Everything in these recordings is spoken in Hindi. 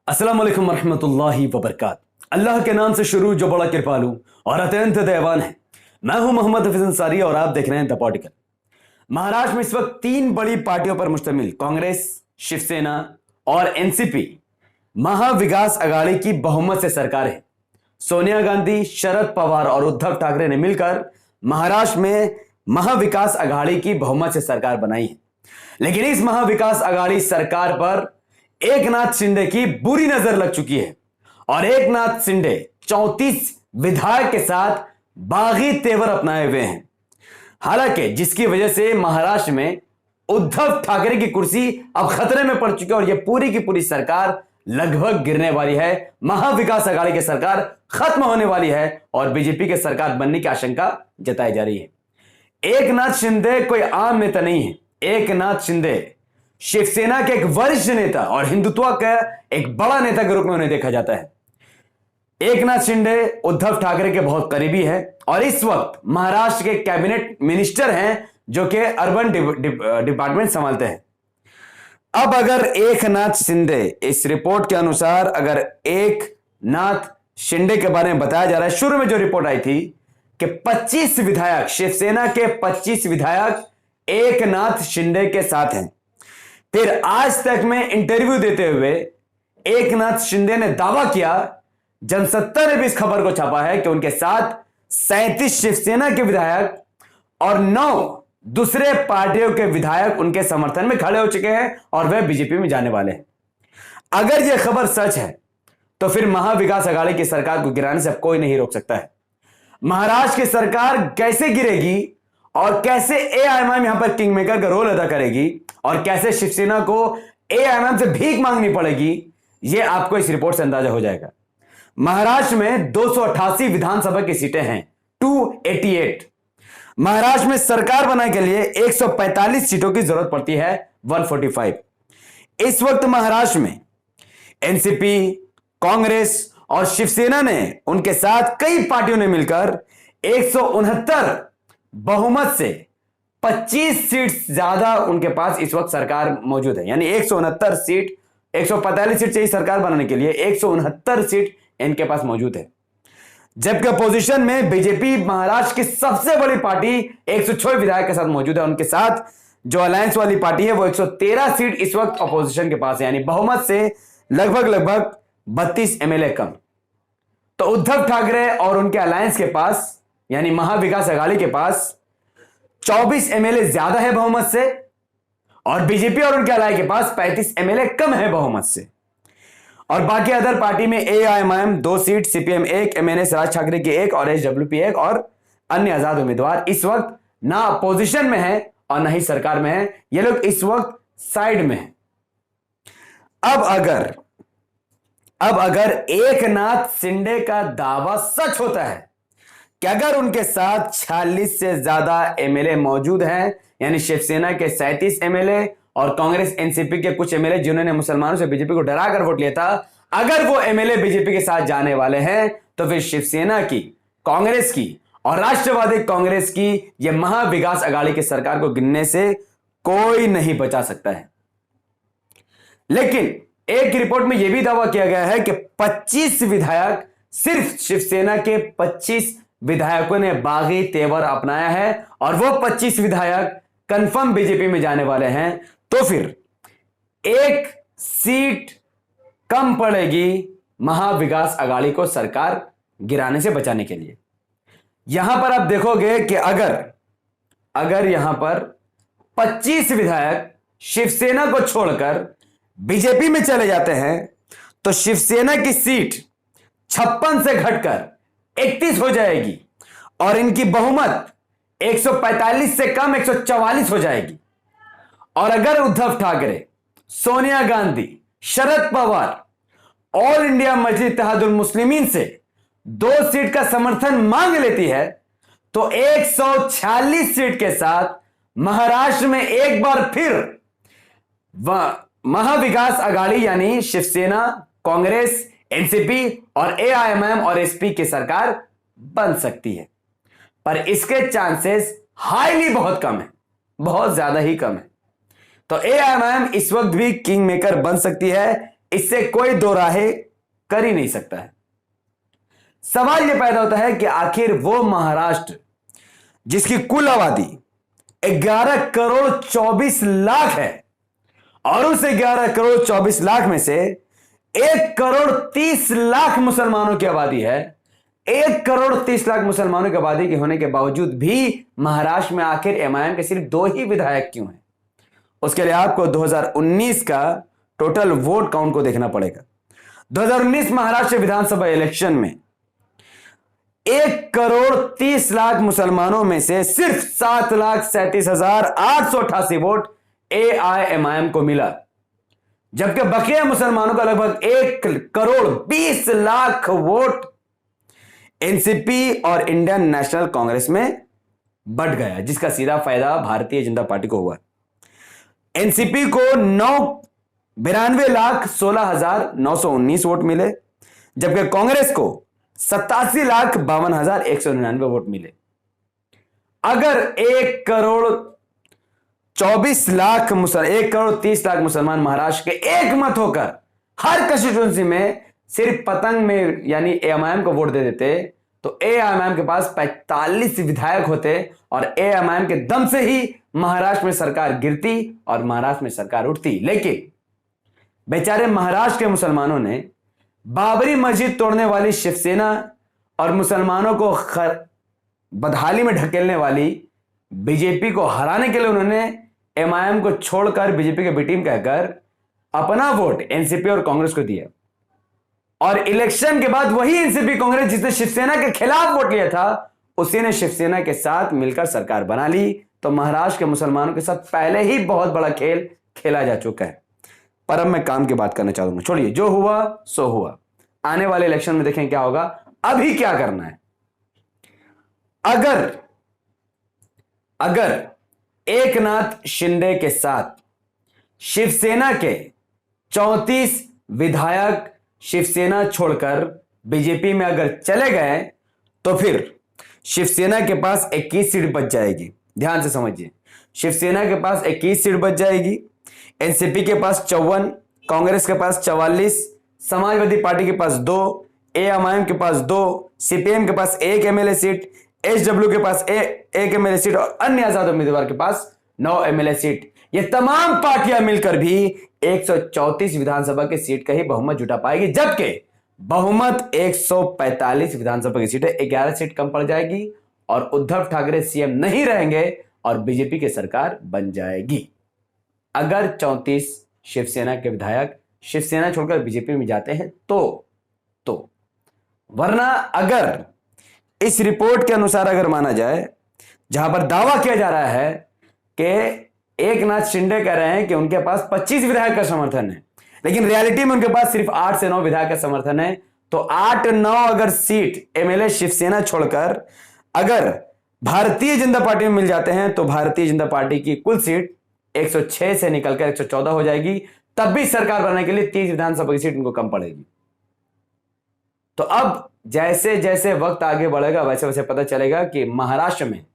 अस्सलाम वालेकुम रहमतुल्लाहि व बरकात। अल्लाह के नाम से शुरू जो बड़ा कृपालु और अत्यंत दयावान है। मैं हूं मोहम्मद हफीज अंसारी और आप देख रहे हैं द पॉलिटिकल। महाराष्ट्र में इस वक्त तीन बड़ी पार्टियों पर मुश्तमिल कांग्रेस, शिवसेना और एनसीपी महाविकास अघाड़ी की बहुमत से सरकार है। सोनिया गांधी, शरद पवार और उद्धव ठाकरे ने मिलकर महाराष्ट्र में महाविकास अघाड़ी की बहुमत से सरकार बनाई है। लेकिन इस महाविकास अघाड़ी सरकार पर एकनाथ शिंदे की बुरी नजर लग चुकी है और एकनाथ शिंदे 34 विधायक के साथ बागी तेवर अपनाए हुए हैं। हालांकि जिसकी वजह से महाराष्ट्र में उद्धव ठाकरे की कुर्सी अब खतरे में पड़ चुकी है और यह पूरी की पूरी सरकार लगभग गिरने वाली है। महाविकास अघाड़ी की सरकार खत्म होने वाली है और बीजेपी की सरकार बनने की आशंका जताई जा रही है। एकनाथ शिंदे कोई आम नेता नहीं है। एकनाथ शिंदे शिवसेना के एक वरिष्ठ नेता और हिंदुत्व का एक बड़ा नेता के रूप में उन्हें देखा जाता है। एकनाथ शिंदे उद्धव ठाकरे के बहुत करीबी है और इस वक्त महाराष्ट्र के कैबिनेट मिनिस्टर हैं जो कि अर्बन डिपार्टमेंट संभालते हैं। अब अगर एकनाथ शिंदे, इस रिपोर्ट के अनुसार अगर एकनाथ शिंदे के बारे में बताया जा रहा है, शुरू में जो रिपोर्ट आई थी कि 25 विधायक, शिवसेना के 25 विधायक एकनाथ शिंदे के साथ हैं। फिर आज तक में इंटरव्यू देते हुए एकनाथ शिंदे ने दावा किया, जनसत्ता ने भी इस खबर को छापा है कि उनके साथ 37 शिवसेना के विधायक और 9 दूसरे पार्टियों के विधायक उनके समर्थन में खड़े हो चुके हैं और वे बीजेपी में जाने वाले हैं। अगर यह खबर सच है तो फिर महाविकास अघाड़ी की सरकार को गिराने से अब कोई नहीं रोक सकता है। महाराष्ट्र की सरकार कैसे गिरेगी और कैसे एआईएमआईएम यहां पर किंग मेकर का रोल अदा करेगी और कैसे शिवसेना को एआईएमआईएम से भीख मांगनी पड़ेगी, यह आपको इस रिपोर्ट से अंदाजा हो जाएगा। महाराष्ट्र में 288 विधानसभा की सीटें हैं, 288। महाराष्ट्र में सरकार बनाने के लिए 145 सीटों की जरूरत पड़ती है, 145। इस वक्त महाराष्ट्र में एनसीपी, कांग्रेस और शिवसेना ने उनके साथ कई पार्टियों ने मिलकर 169 बहुमत से 25 सीट ज्यादा उनके पास इस वक्त सरकार मौजूद है। यानी 169 सीट, 145 सीट चाहिए सरकार बनाने के लिए, 169 सीट इनके पास मौजूद है। जबकि अपोजिशन में बीजेपी महाराष्ट्र की सबसे बड़ी पार्टी 106 विधायक के साथ मौजूद है। उनके साथ जो अलायंस वाली पार्टी है वो 113 सीट इस वक्त अपोजिशन के पास है, यानी बहुमत से लगभग 32 एमएलए कम। तो उद्धव ठाकरे और उनके अलायंस के पास यानी महाविकास अघाड़ी के पास 24 एमएलए ज्यादा है बहुमत से और बीजेपी और उनके अलायंस के पास 35 एमएलए कम है बहुमत से। और बाकी अदर पार्टी में AIMIM 2 seat, CPM 1, MNS Raj Thackeray की 1 और एचडब्ल्यूपी 1 और अन्य आजाद उम्मीदवार इस वक्त ना अपोजिशन में है और ना ही सरकार में है। ये लोग इस वक्त साइड में है। अब अगर एकनाथ शिंदे का दावा सच होता है कि अगर उनके साथ 46 से ज्यादा एमएलए मौजूद हैं, यानी शिवसेना के 37 एमएलए और कांग्रेस एनसीपी के कुछ एमएलए जिन्होंने मुसलमानों से बीजेपी को डराकर वोट लिया था, अगर वो एमएलए बीजेपी के साथ जाने वाले हैं तो फिर शिवसेना की, कांग्रेस की और राष्ट्रवादी कांग्रेस की यह महाविकास अघाड़ी की सरकार को गिनने से कोई नहीं बचा सकता है। लेकिन एक रिपोर्ट में यह भी दावा किया गया है कि 25 विधायक, सिर्फ शिवसेना के 25 विधायकों ने बागी तेवर अपनाया है और वो 25 विधायक कंफर्म बीजेपी में जाने वाले हैं। तो फिर एक सीट कम पड़ेगी महाविकास अघाड़ी को सरकार गिराने से बचाने के लिए। यहां पर आप देखोगे कि अगर यहां पर 25 विधायक शिवसेना को छोड़कर बीजेपी में चले जाते हैं तो शिवसेना की सीट 56 से घटकर 31 हो जाएगी और इनकी बहुमत 145 से कम 144 हो जाएगी। और अगर उद्धव ठाकरे, सोनिया गांधी, शरद पवार ऑल इंडिया मजलिस इत्तेहादुल मुस्लिमीन से 2 सीट का समर्थन मांग लेती है तो 146 सीट के साथ महाराष्ट्र में एक बार फिर महाविकास अघाड़ी यानी शिवसेना, कांग्रेस, एनसीपी और एआईएमआईएम और एसपी की सरकार बन सकती है। पर इसके चांसेस हाईली बहुत कम है, बहुत ज्यादा ही कम है। तो एआईएमआईएम इस वक्त भी किंग मेकर बन सकती है इससे कोई दो राहे कर ही नहीं सकता है। सवाल यह पैदा होता है कि आखिर वो महाराष्ट्र जिसकी कुल आबादी 11 करोड़ 24 लाख है और उस 11 करोड़ 24 लाख में से 1 करोड़ 30 लाख मुसलमानों की आबादी है, 1 करोड़ 30 लाख मुसलमानों की आबादी के होने के बावजूद भी महाराष्ट्र में आखिर एमआईएम के सिर्फ 2 ही विधायक क्यों हैं? उसके लिए आपको 2019 का टोटल वोट काउंट को देखना पड़ेगा। 2019 महाराष्ट्र विधानसभा इलेक्शन में 1 करोड़ 30 लाख मुसलमानों में से सिर्फ 7,37,888 वोट एआईएमआईएम को मिला, जबकि बकिया मुसलमानों का लगभग 1 करोड़ 20 लाख वोट एनसीपी और इंडियन नेशनल कांग्रेस में बढ़ गया, जिसका सीधा फायदा भारतीय जनता पार्टी को हुआ। एनसीपी को 92,16,919 वोट मिले, जबकि कांग्रेस को 87,52,199 वोट मिले। अगर 1 करोड़ 30 लाख मुसलमान महाराष्ट्र के एक मत होकर हर कंस्टिट्यूएंसी में सिर्फ पतंग में यानी एएमआईएम को वोट दे देते तो एएमआईएम के पास 45 विधायक होते और एएमआईएम के दम से ही महाराष्ट्र में सरकार गिरती और महाराष्ट्र में सरकार उठती। लेकिन बेचारे महाराष्ट्र के मुसलमानों ने बाबरी मस्जिद तोड़ने वाली शिवसेना और मुसलमानों को बदहाली में ढकेलने वाली बीजेपी को हराने के लिए उन्होंने एमआईएम को छोड़कर बीजेपी के बी टीम कहकर अपना वोट एनसीपी और कांग्रेस को दिया। और इलेक्शन के बाद वही एनसीपी कांग्रेस जिसने शिवसेना के खिलाफ वोट लिया था उसी ने शिवसेना के साथ मिलकर सरकार बना ली। तो महाराष्ट्र के मुसलमानों के साथ पहले ही बहुत बड़ा खेल खेला जा चुका है। पर अब मैं काम की बात करना चाहूंगा। छोड़िए, जो हुआ सो हुआ, आने वाले इलेक्शन में देखें क्या होगा। अभी क्या करना है, अगर एकनाथ शिंदे के साथ शिवसेना के 34 विधायक शिवसेना छोड़कर बीजेपी में अगर चले गए तो फिर शिवसेना के पास 21 सीट बच जाएगी। ध्यान से समझिए, शिवसेना के पास 21 सीट बच जाएगी, एनसीपी के पास 54, कांग्रेस के पास 44, समाजवादी पार्टी के पास 2, एएमआईएम के पास 2, सीपीएम के पास 1 एमएलए सीट, एचडब्ल्यू के पास 1 एमएलए सीट और अन्य आजाद उम्मीदवार के पास 9 एमएलए सीट। ये तमाम पार्टियां मिलकर भी 134 विधानसभा की सीट का ही बहुमत जुटा पाएगी, जबकि बहुमत 145 विधानसभा की सीट है, 11 सीट कम पड़ जाएगी और उद्धव ठाकरे सीएम नहीं रहेंगे और बीजेपी की सरकार बन जाएगी। अगर 34 शिवसेना के विधायक शिवसेना छोड़कर बीजेपी में जाते हैं तो वरना अगर इस रिपोर्ट के अनुसार अगर माना जाए, जहां पर दावा किया जा रहा है कि एकनाथ शिंदे कह रहे हैं कि उनके पास 25 विधायक का समर्थन है, लेकिन रियलिटी में उनके पास सिर्फ 8 से 9 विधायक का समर्थन है। तो 8-9 अगर सीट एमएलए शिवसेना छोड़कर अगर भारतीय जनता पार्टी में मिल जाते हैं तो भारतीय जनता पार्टी की कुल सीट 106 से निकलकर 114 हो जाएगी। तब भी सरकार बनाने के लिए 30 विधानसभा की सीट उनको कम पड़ेगी। तो अब जैसे जैसे वक्त आगे बढ़ेगा वैसे वैसे पता चलेगा कि महाराष्ट्र में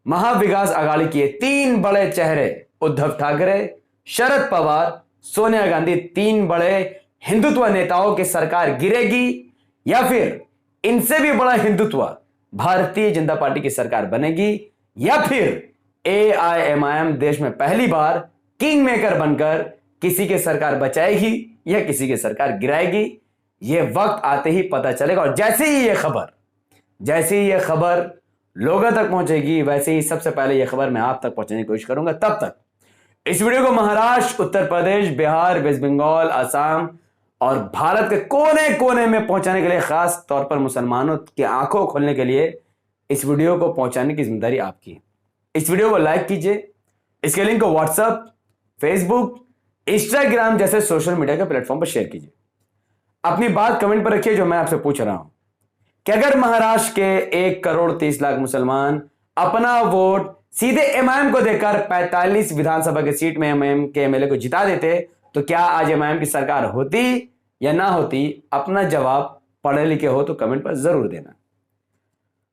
महाविकास आघाड़ी के 3 बड़े चेहरे उद्धव ठाकरे, शरद पवार, सोनिया गांधी, 3 बड़े हिंदुत्व नेताओं की सरकार गिरेगी या फिर इनसे भी बड़ा हिंदुत्व भारतीय जनता पार्टी की सरकार बनेगी या फिर एआईएमआईएम देश में पहली बार किंग मेकर बनकर किसी की सरकार बचाएगी या किसी की सरकार गिराएगी। यह वक्त आते ही पता चलेगा और जैसे ही यह खबर लोगों तक पहुंचेगी वैसे ही सबसे पहले यह खबर मैं आप तक पहुंचाने की कोशिश करूंगा। तब तक इस वीडियो को महाराष्ट्र, उत्तर प्रदेश, बिहार, वेस्ट बंगाल, असम और भारत के कोने कोने में पहुंचाने के लिए, खास तौर पर मुसलमानों की आंखों खोलने के लिए इस वीडियो को पहुंचाने की जिम्मेदारी आपकी है। इस वीडियो को लाइक कीजिए, इसके लिंक को व्हाट्सएप, फेसबुक, इंस्टाग्राम जैसे सोशल मीडिया के प्लेटफॉर्म पर शेयर कीजिए। अपनी बात कमेंट पर रखिए जो मैं आपसे पूछ रहा हूं कि अगर महाराष्ट्र के 1 करोड़ 30 लाख मुसलमान अपना वोट सीधे एमआईएम को देकर 45 विधानसभा की सीट में एमआईएम के एमएलए को जिता देते तो क्या आज एमआईएम की सरकार होती या ना होती? अपना जवाब पढ़े लिखे हो तो कमेंट पर जरूर देना,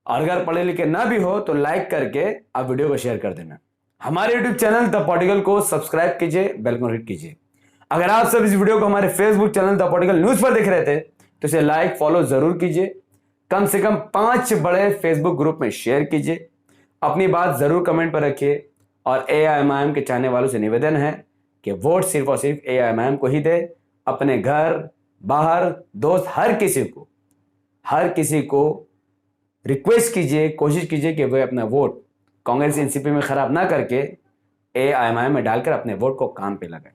और अगर पढ़े लिखे ना भी हो तो लाइक करके आप वीडियो को शेयर कर देना। हमारे यूट्यूब चैनल द पॉलिटिकल को सब्सक्राइब कीजिए, बेल को हिट कीजिए। अगर आप सब इस वीडियो को हमारे Facebook channel the political news पर देख रहे थे तो इसे लाइक फॉलो जरूर कीजिए, कम से कम 5 बड़े फेसबुक ग्रुप में शेयर कीजिए, अपनी बात जरूर कमेंट पर रखिए और AIMIM के चाहने वालों से निवेदन है कि वोट सिर्फ और सिर्फ AIMIM को ही दे। अपने घर बाहर दोस्त हर किसी को रिक्वेस्ट कीजिए, कोशिश कीजिए कि वह अपना वोट कांग्रेस एनसीपी में खराब ना करके AIMIM में डालकर अपने वोट को काम पे लगाए।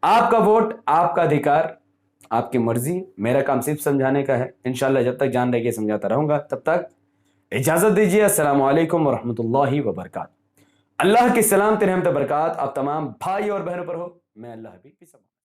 आपका वोट आपका अधिकार, आपकी मर्जी, मेरा काम सिर्फ समझाने का है। इंशाल्लाह जब तक जान रहेगी समझाता रहूंगा। तब तक इजाजत दीजिए। अस्सलाम वालेकुम वरहमतुल्लाहि वबरकातुहू। अल्लाह की सलामत रहमत बरकात आप तमाम भाई और बहनों पर हो। मैं अल्लाह हबीब की